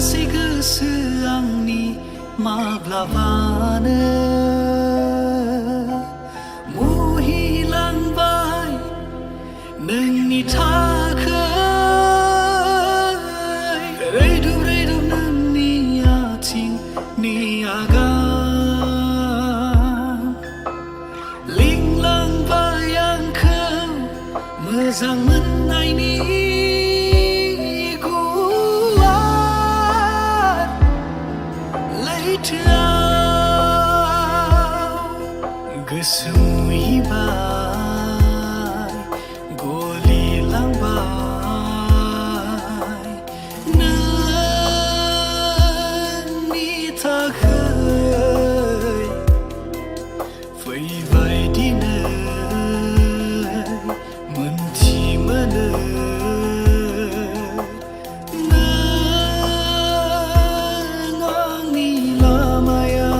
गासै गोसो आंनि माब्लाबानो मुहिलांबाय नोंनि थाखाय रैदुब रैदुब नोंनि आथिंनि आगान लिंलांबाय आंखौ मोजां मोननायनि गुवार लैथोआव गोसो मुहिबाय गलिलांबाय नोंनि थाखाय फैबाय दिनै मोनथि मोनो नों आंनि लामायाव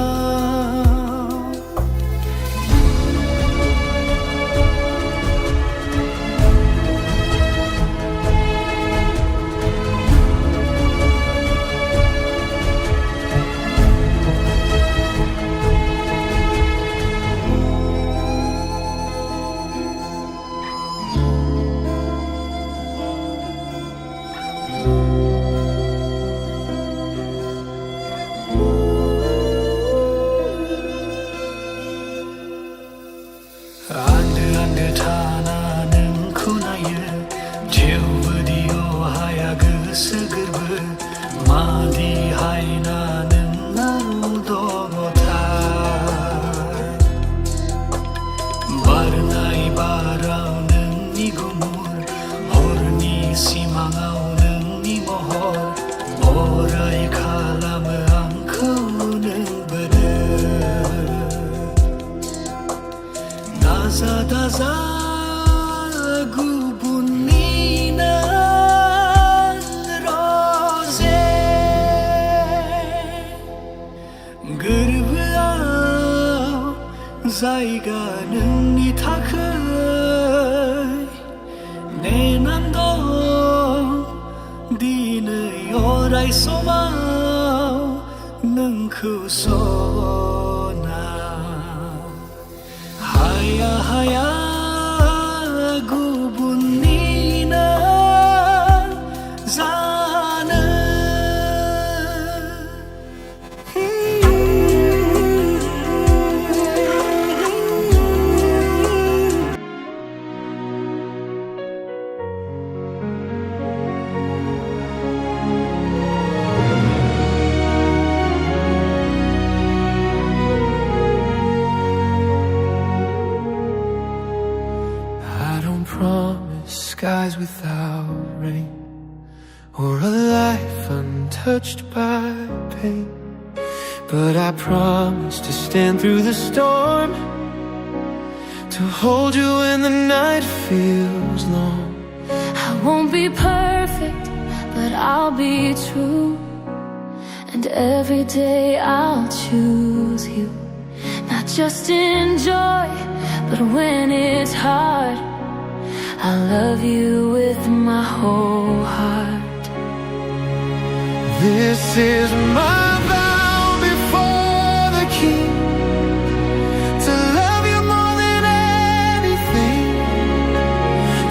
आन्दो आन्दो थाना नोंखौ नायो थेवबोदि अहाया गोसो गोरबो मादि हायना नोंनाव दङथाय बारनाय बाराव नोंनि गुमुर हरनि सिमाङाव नोंनि महर अराय खालामो आंखौ नोंबोनो दाजा दाजा गुबुननि नों रजे गोरबोआव जायगा नोंनि थाखाय नेनानै दं दिनै अराय समाव नोंखौ सना हाया हाया गुबुननि नों जानो Promise skies without rain, or a life untouched by pain. But I promise to stand through the storm, to hold you when the night feels long. I won't be perfect, but I'll be true. And every day I'll choose you. Not just in joy, but when it's hard, I love you with my whole heart. This is my vow before the King, to love you more than anything,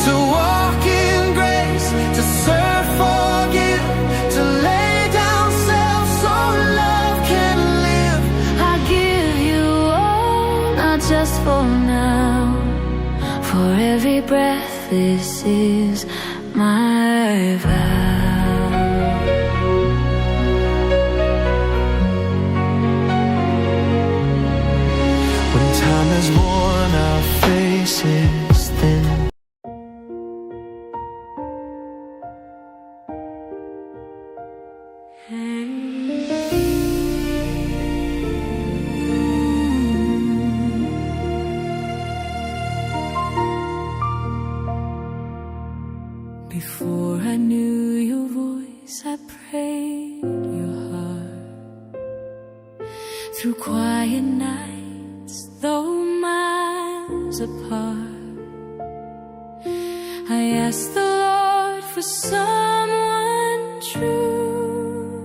to walk in grace, to serve, forgive, to lay down self so love can live. I give you all, not just for now, for every breath. This is my vow. When time has worn our faces thin, before I knew your voice, I prayed your heart. Through quiet nights, though miles apart, I asked the Lord for someone true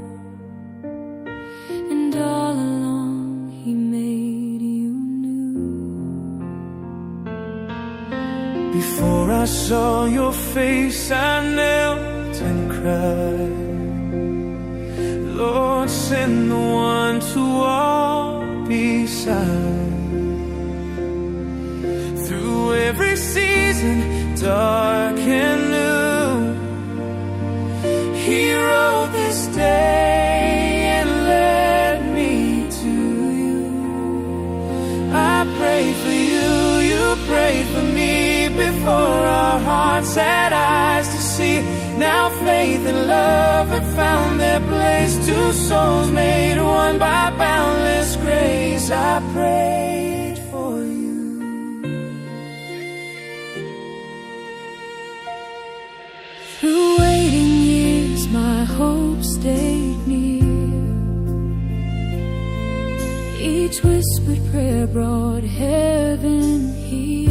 Before I saw your face, I knelt and cried. Lord, send the one to walk beside. Through every season, dark and new, He wrote this day and led me to you. I pray for you, you prayed for me. Before our hearts had eyes to see, now faith and love have found their place. Two souls made one by boundless grace. I prayed for you. Through waiting years, my hope stayed near. Each whispered prayer brought heaven here.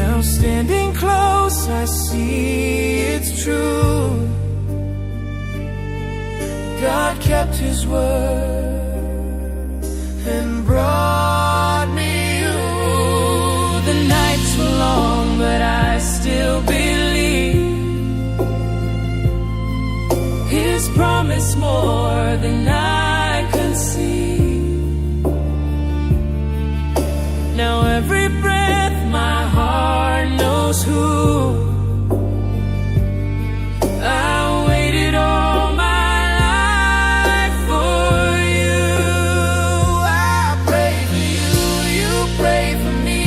Now standing close, I see it's true. God kept His word and brought me you. The nights were long, but I still believe His promise more than I could see. Now every breath my heart knows who. I waited all my life for you. I pray for you, you pray for me.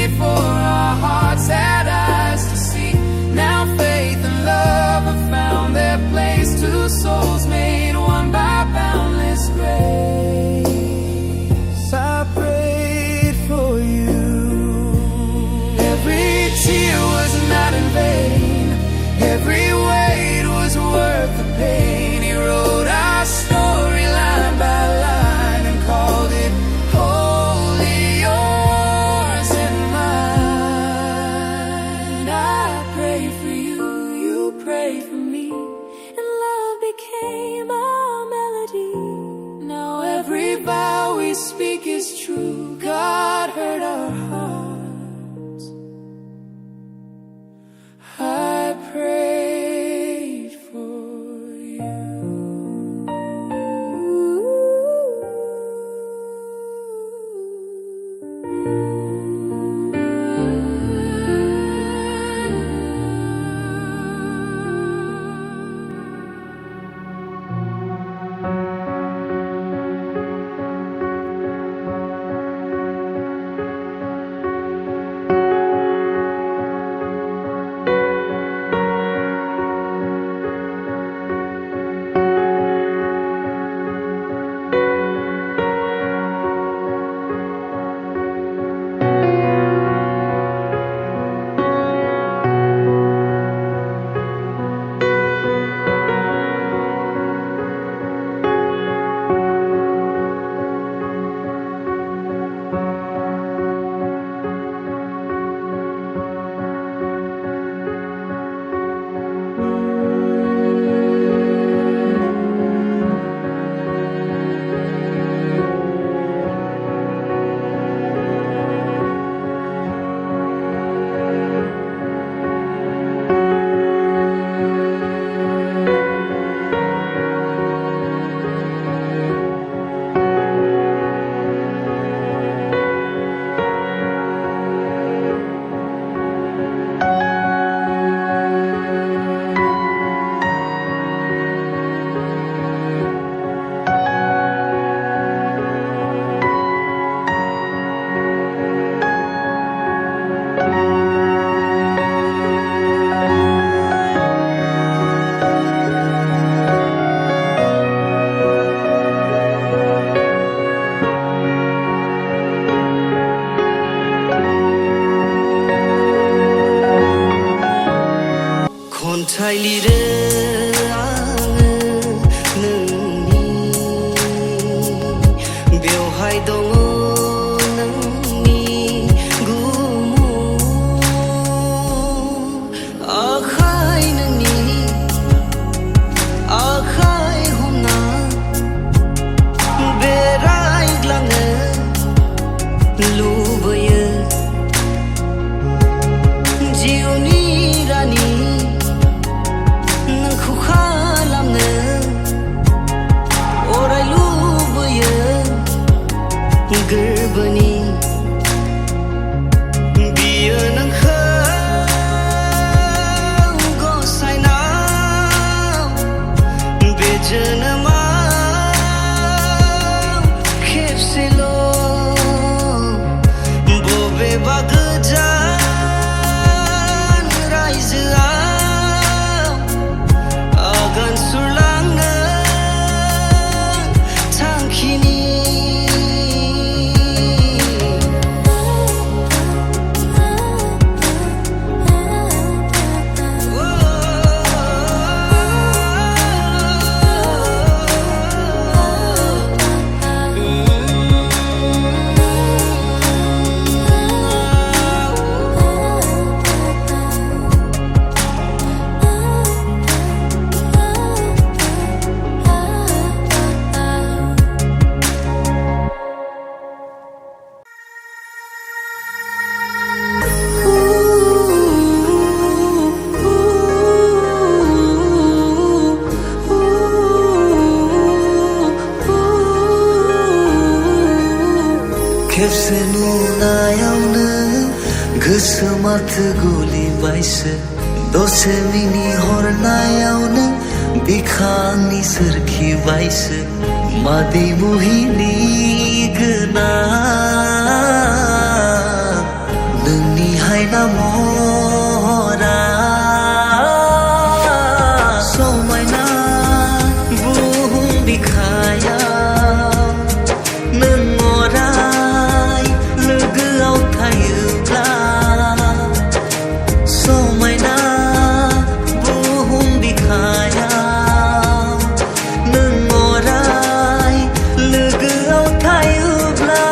Before our hearts had eyes to see, now faith and love have found their place. Two souls made one by boundless grace. I prayed for you. Every tear was not in vain. Every weight was worth the pain. He wrote our story line by line and called it wholly yours and mine. I prayed for you, you prayed for me, and love became our melody. Now every vow we speak is true. God heard our hearts. I prayed for you. Liरे आङो नोंनि बेवहाय दङ नोंनि गुमुर आखाइ नोंनि आखाइ हमना बेरायग्लांनो लुबैयो नुनायावनो गोसो माथो गलिबायसो दसे मिनिहरनायावनो बिखांनि सोरखिबायसो मादै मुहिनि गोनां नोंनि हायना महरा समायना बुहुम बिखायाव नों अराय लोगोआव थायोब्ला समायना बुहुम बिखायाव नों अराय लोगोआव थायोब्ला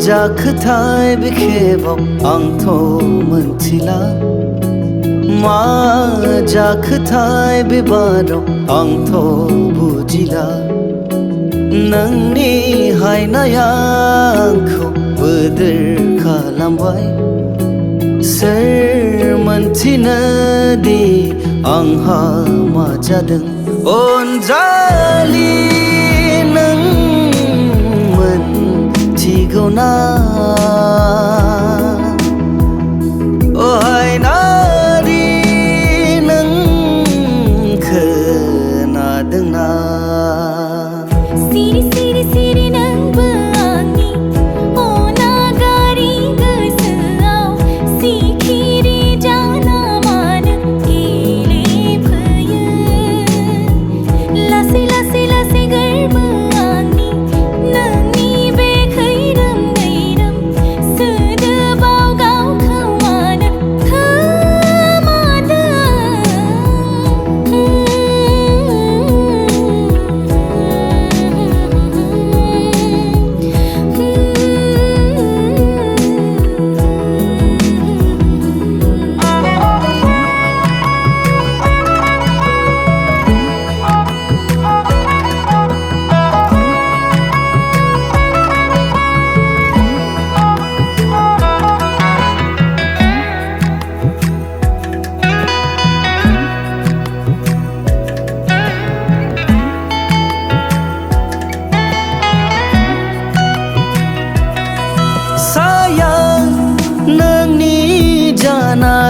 जाखोथाय बे खेबाव आंथ' मोनथिला मा जाखोथाय बे बाराव आंथ' बुजिला नोंनि हायनाया आंखौ बोदोर खालामबाय सोर मोनथिनो दि आंहा मा जादों अनजालि नों मोनथिगौ गौना ओहाय नारी नों खोनादोंना सिरि सिरि सिरि नोंबो आंनि अनागारि गोसोआव सिखिरि जाना मानो गेलेफैयो लासै लासै लासै गोरबो आंनि नोंनि बे खैरोम दैरोम सोदोबाव गावखौ मानो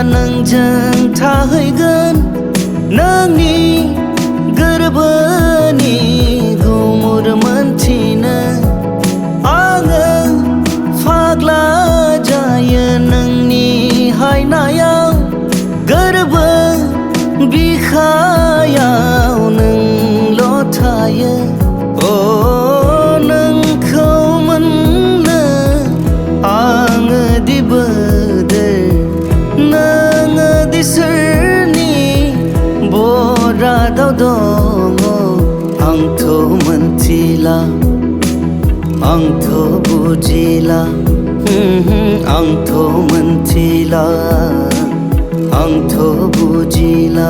नोंजों थाहैगोन नोंनि गोरबोनि गुमुर मोनथिनो आङो फाग्ला जायो नोंनि हायनायाव गोरबो बिखायाव नोंल' थायो अ नोंखौ मोननो आङो दिबोदोर नोङो दिसोरनि बरादाव दङ आंथ' मोनथिला आंथ' बुजिला आंथ' मोनथिला आंथ' बुजिला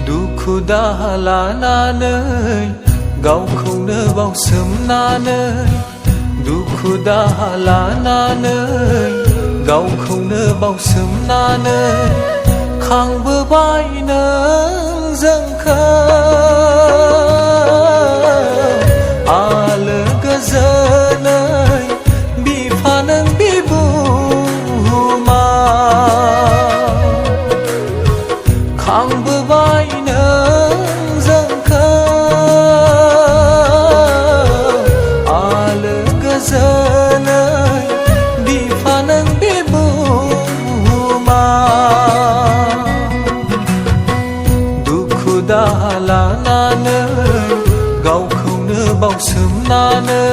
दुखु दाहा लानानै गावखौनो बावसोमनानै दुखु दाहा लानानै गावखौनो बावसोमनानै खांबोबाय नों जोंखौ आलो गोजोनै बिफा नों बिबुमा खांबोबाय लानानै गावखौनो बावसोमनानै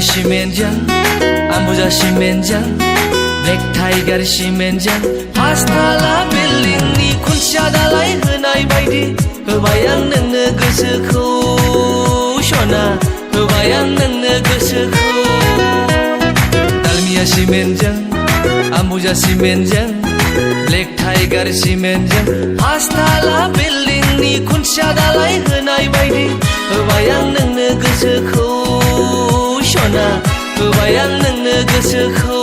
सिमेन्टजों आम्बुजा सिमेन्टजों ब्लेक टाइगार सिमेन्टजों पासताला बिल्डिंनि खुन्थिया दालाय होनाय बायदि होबाय आं नोंनो गोसोखौ सना होबाय आं नोंनो गोसोखौ दालमिया सिमेन्टजों आम्बुजा सिमेन्टजों ब्लेक टाइगार सिमेन्टजों पासताला बिल्डिंनि खुन्थिया दालाय होनाय बायदि होबाय आं नोंनो गोसोखौ सना होबाय आं नोंनो गोसोखौ